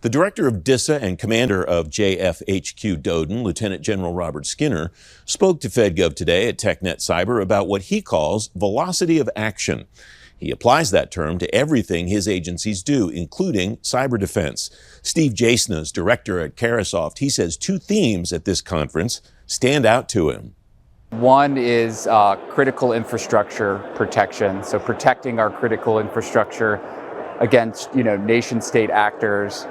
The director of DISA and commander of JFHQ Doden, Lieutenant General Robert Skinner, spoke to FedGov today at TechNet Cyber about what he calls velocity of action. He applies that term to everything his agencies do, including cyber defense. Steve Jacyna is director at Carahsoft. He says two themes at this conference stand out to him. One is critical infrastructure protection, so protecting our critical infrastructure against, nation-state actors,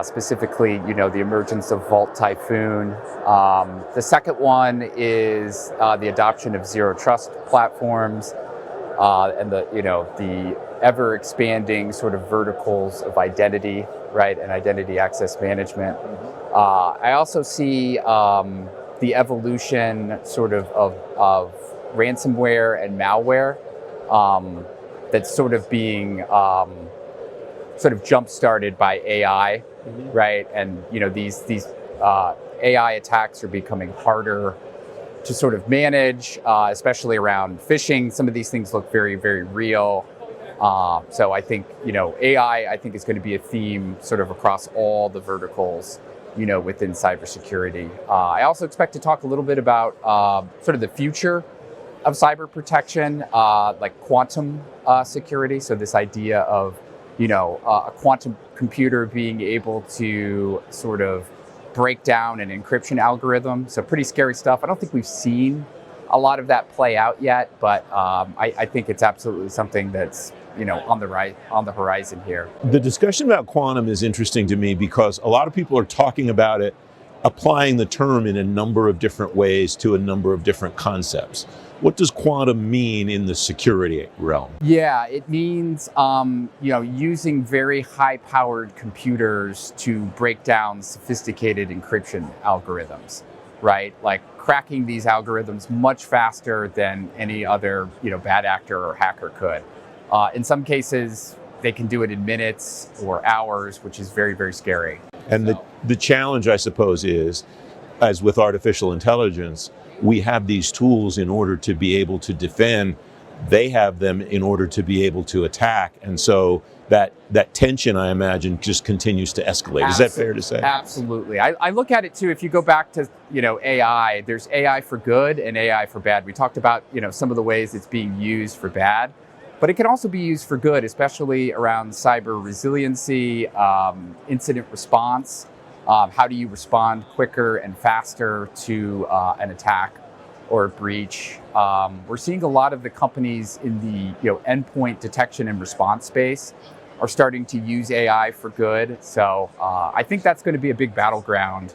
specifically, the emergence of Vault Typhoon. The second one is the adoption of zero trust platforms and the ever-expanding sort of verticals of identity, right, and identity access management. I also see the evolution sort of ransomware and malware that's sort of being sort of jump-started by AI, right? And these AI attacks are becoming harder to sort of manage, especially around phishing. Some of these things look very, very real. So I think AI is going to be a theme sort of across all the verticals within cybersecurity. I also expect to talk a little bit about sort of the future of cyber protection, like quantum security. So this idea of, a quantum computer being able to sort of break down an encryption algorithm. So pretty scary stuff. I don't think we've seen a lot of that play out yet, but I think it's absolutely something that's on the horizon here. The discussion about quantum is interesting to me because a lot of people are talking about it, applying the term in a number of different ways to a number of different concepts. What does quantum mean in the security realm? Yeah, it means using very high-powered computers to break down sophisticated encryption algorithms, right? Like cracking these algorithms much faster than any other bad actor or hacker could. In some cases, they can do it in minutes or hours, which is very, very scary. And the challenge, I suppose, is, as with artificial intelligence, we have these tools in order to be able to defend. They have them in order to be able to attack. And so that tension, I imagine, just continues to escalate. Is that fair to say? Absolutely. I look at it too, if you go back to AI, there's AI for good and AI for bad. We talked about some of the ways it's being used for bad, but it can also be used for good, especially around cyber resiliency, incident response. How do you respond quicker and faster to an attack or a breach? We're seeing a lot of the companies in the endpoint detection and response space are starting to use AI for good. So I think that's going to be a big battleground,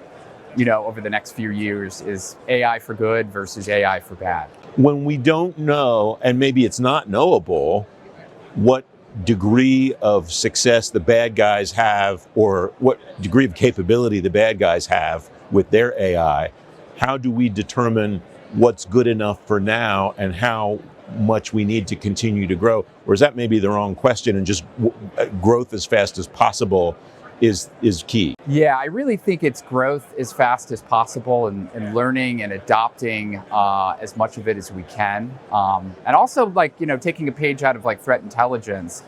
over the next few years, is AI for good versus AI for bad. When we don't know, and maybe it's not knowable, what degree of success the bad guys have, or what degree of capability the bad guys have with their AI, how do we determine what's good enough for now and how much we need to continue to grow? Or is that maybe the wrong question, and just growth as fast as possible is key? Yeah, I really think it's growth as fast as possible and learning and adopting as much of it as we can. And also taking a page out of threat intelligence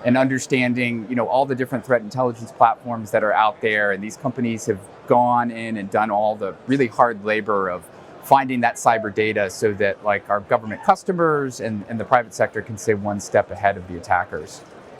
and understanding, all the different threat intelligence platforms that are out there. And these companies have gone in and done all the really hard labor of finding that cyber data so that our government customers and the private sector can stay one step ahead of the attackers.